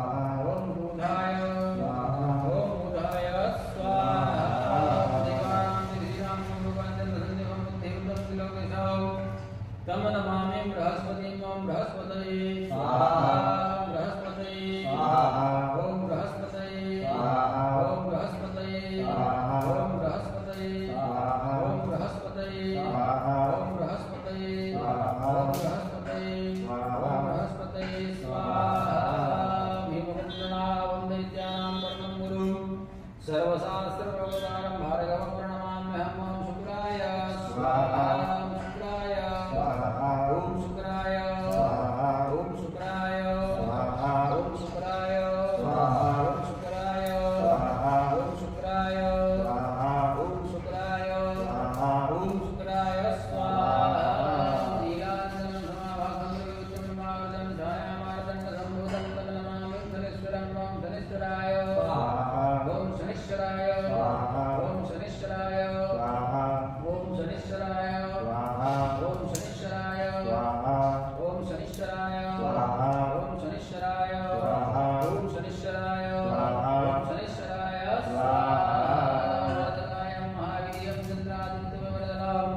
ॐ बुधाय स्वाहा ॐ बुधाय स्वाहा ॐ बुधाय स्वाहा श्रीराम गुरुवन्दनं देवं त्रिलोकेशौ तम नमामि बृहस्पतिं ॐ बृहस्पतये स्वाहा बृहस्पतये स्वाहा ॐ बृहस्पतये स्वाहा ॐ बृहस्पतये स्वाहा ॐ बृहस्पतये स्वाहा ॐ बृहस्पतये स्वाहा ॐ बृहस्पतये स्वाहा ॐ बृहस्पतये स्वाहा ॐ बृहस्पतये स्वाहा भीमवन्दनां दैत्यानां परमं गुरुं सर्वशास्त्रप्रवक्तारं भार्गवं प्रणमाम्यहं ॐ शुक्राय स्वाहा शुक्राय स्वाहा ॐ शुक्राय स्वाहा ॐ शुक्राय स्वाहा ॐ शुक्राय स्वाहा ॐ शुक्राय स्वाहा ॐ शुक्राय स्वाहा ॐ शुक्राय स्वाहा ॐ शुक्राय स्वाहा नीलाञ्जनं समाभासं विभूषणमावृतं छायामार्दण्डसम्भूतं तन्नमामि शनीश्वरं ॐ शनीश्वराय स्वाहा ॐ शनीश्वराय स्वाहा ॐ शनीश्वराय स्वाहा ॐ शनीश्वराय स्वाहा ॐ शनीश्वराय स्वाहा ॐ शनीश्वराय स्वाहा ॐ शनीश्वराय स्वाहा ॐ शनीश्वराय स्वाहा ॐ शनीश्वराय स्वाहा वरदकायं महावीर्यं चन्द्रादित्यमवरदनं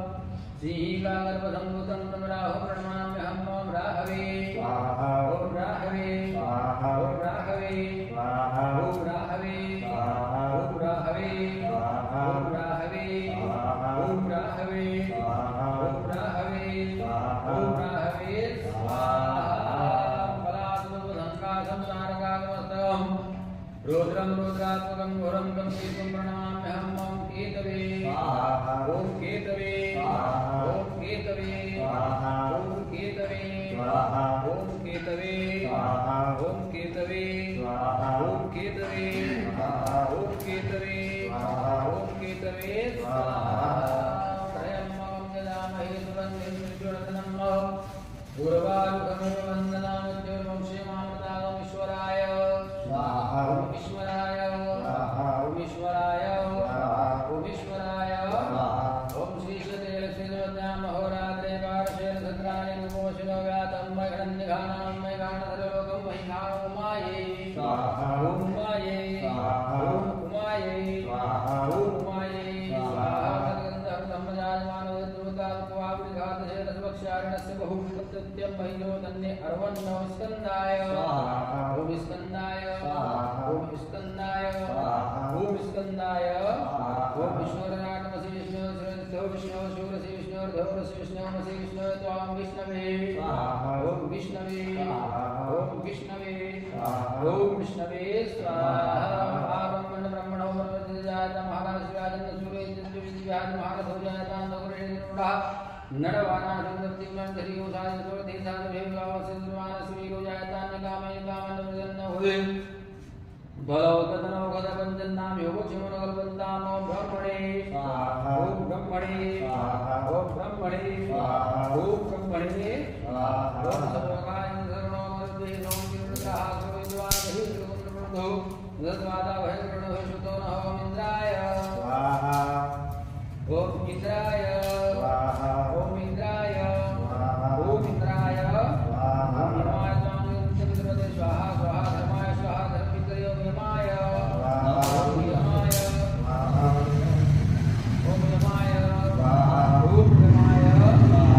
श्रीकागर्भसम्भूतं राहु प्रणमाम्यहं ॐ राहवे स्वाहा ॐ राहवे स्वाहा ॐ राहवे स्वाहा ॐ राहवे स्वाहा ॐ राहवे स्वाहा ॐ राहवे स्वाहा ॐ राहवे स्वाहा ॐ राहवे स्वाहा ॐ राहवे स्वाहा फलात्मकसंकाशं तारकागमस्तं रुद्रं रुद्रात्मकं घोरं गम्भीरं प्रणमाम्यहं ॐ केतवे स्वाहा ॐ केतवे स्वाहा ॐ केतवे स्वाहा ॐ केतवे स्वाहा ॐ केतवे स्वाहा ॐ केतवे स्वाहा ॐ केतवे स्वाहा ॐ केतवे स्वाहा ॐ केतवे स्वाहा त्रयम्बकं यजामहे सुगन्धिं पुष्टिवर्धनम् उर्वारुकमिव श्रीमामृतागं ईश्वराय स्वाहा ॐ ईश्वराय स्वाहा ॐ ईश्वराय स्वाहा ॐ ईश्वराय स्वाहा ॐ श्रीशते लक्ष्मीदेवतां अहोरात्रे पार्श्वेन सत्राणि रूपोशिनो व्यातं मैघनन्यघानां मैघानधरलोकं महिमां उमायै स्वाहा ॐ उमायै स्वाहा ॐ उमायै स्वाहा ॐ उमायै स्वाहा स्य बहुप्रत्यं महिनो तन्ने अर्वन्नो स्कन्दाय स्वाहा ॐ स्कन्दाय स्वाहा ॐ स्कन्दाय स्वाहा ॐ स्कन्दाय स्वाहा ॐ विष्णुरनाटमसि विष्णुर्धो विष्णु शूरसि विष्णुर्धौरसि विष्णुमसि विष्णु त्वां विष्णवे स्वाहा ॐ विष्णवे स्वाहा ॐ विष्णवे स्वाहा ॐ विष्णवे स्वाहा आगमन ब्रह्मणो ब्रह्मजातं महाराजराजन् सूर्यजन्यविद्यात् महारथोजातां नगरेन्द्रः नरवाना सुंदरतिमन धरियो साज तो देशान भेगाव सिंधुमानस्वी को जायता न कामे कामन वजन हुए भलो कदनो कद बंधन नाम योगो चिमन कल्पन्ताम ओम ब्रह्मणे स्वाहा ओम ब्रह्मणे स्वाहा ओम ब्रह्मणे स्वाहा ओम ब्रह्मणे स्वाहा ओम सर्वकाय सर्वनो मर्दे ओम विरुद्धा सर्वद्वार हि सर्वप्रभो नदवादा भयंकरण सुतो न ओम इंद्राय स्वाहा ओम इंद्राय स्वाहा ओम इंद्राय स्वाहा ओम इंद्राय स्वाहा यमाय स्वामी स्वाहा स्वाहा धर्माय स्वाहा धर्मित्रे ओम यमाय स्वाहा ओम यमाय स्वाहा ओम यमाय स्वाहा ओम यमाय स्वाहा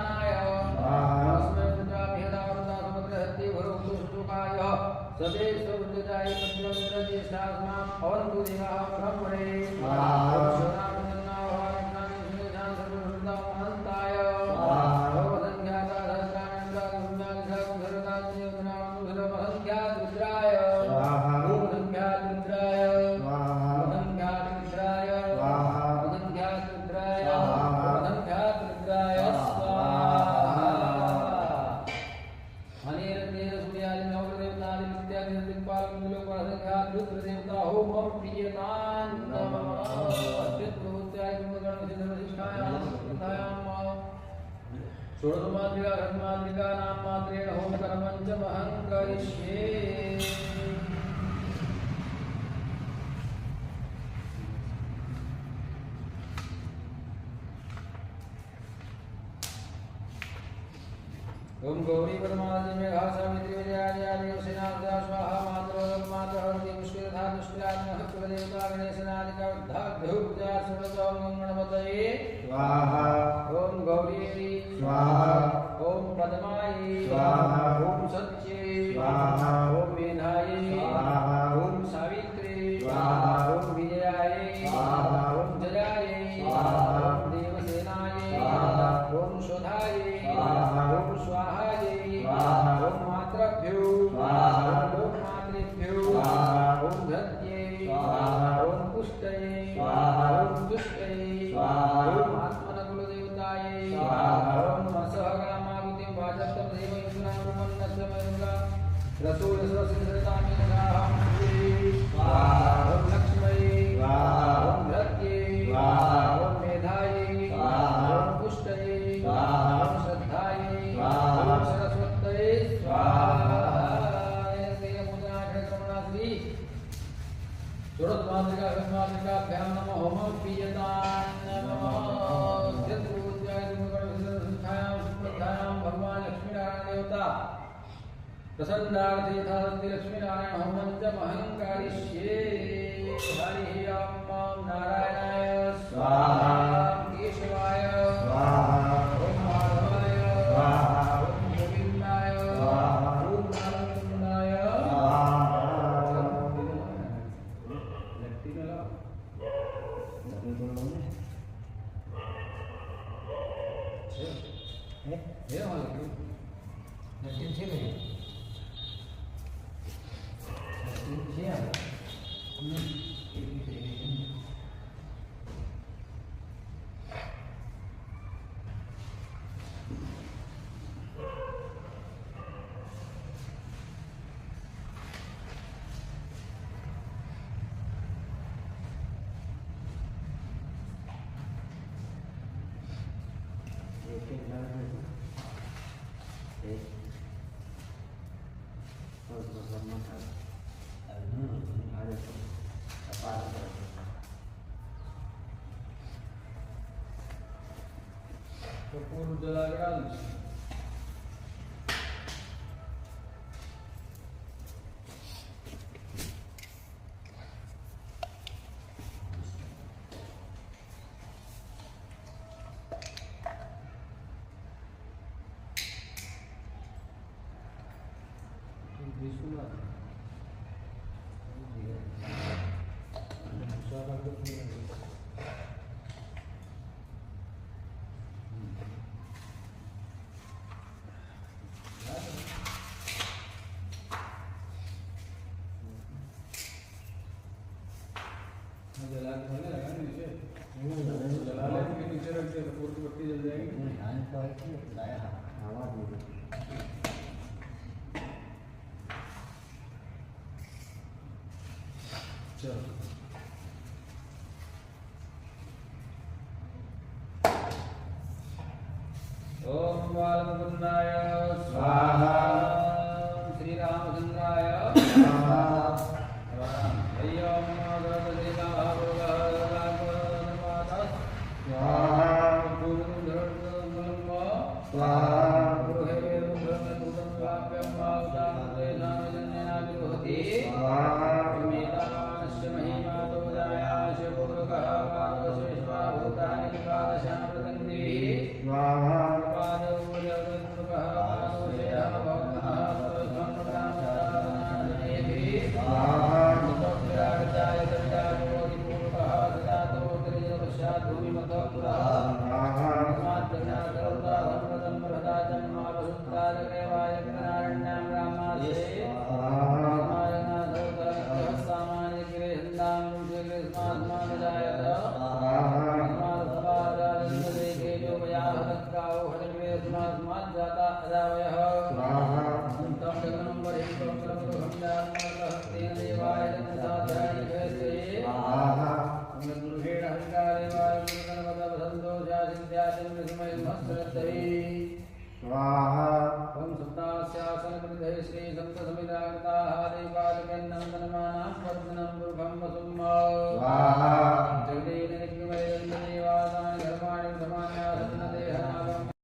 प्रधानाय तस्मै प्रजाभिहदावृता समग्रहत्ये भरोक्तो सुखाय सदे स्ववृद्धाय पञ्चमिन्द्रज्येष्ठास्माम् अवन्तु देवाः ब्रह्मणे षोडशमात्रिका घटमात्रिका नाम मात्रेण होम कर्मञ्चमहं करिष्ये ओम गौरी परमात्मे में घासामित्री विजयादि सेनादा स्वाहा मात्रोदम मात्रहरति मुष्किलधा दुष्किलात्मक कुलदेवता गणेशनादिका उद्धाभ्यो पूजा सर्वतों गणपतये स्वाहा ओम गौरी स्वाहा ओम पद्मायै स्वाहा ओम सत्ये स्वाहा ओम मेधाये स्वाहा ओम सावित्रे स्वाहा ओम विजयाय स्वाहा ओम जयाय स्वाहा ओम देवसेनाय स्वाहा ओम शोधाय स्वाहा ओम स्वाहाय स्वाहा ओम मातृभ्यो स्वाहा ओम लोकमातृभ्यो स्वाहा ओम धत्ये स्वाहा ओम पुष्टये स्वाहा ओम तुष्टये स्वाहा ओम आत्मनकुलदेवताय स्वाहा ओम असहगामागुतिं वाचस्तं देव युजुनां ब्रह्मण्यस्वमयुगा रसोरसरसिंहृतामिनगाहं स्वाहा ओम लक्ष्मये स्वाहा ओम धत्ये स्वाहा ओम मेधाये स्वाहा ओम पुष्टये स्वाहा ओम श्रद्धाये स्वाहा ओम सरस्वत्यै स्वाहा श्री सुरद्मातृकाभ्यां नमः होमः पीयतां नमः सुप्रधायां भगवान् लक्ष्मीनारायण देवता प्रसन्नार्थे यथाशक्ति लक्ष्मीनारायण होमं च महङ्कारिष्ये हरिः ओं नारायणाय स्वाहा केशवाय स्वाहा ओं माधवाय स्वाहा ओं गोविन्दाय स्वाहा ओं नारायणाय कपूर जलागराल जला के लगा नीचे जला के नीचे रख दे कपूर की बत्ती जल जाएगी चलो ओम बालमुकुंदाय स्वाहा श्री रामचंद्राय स्वाहा स्वाहा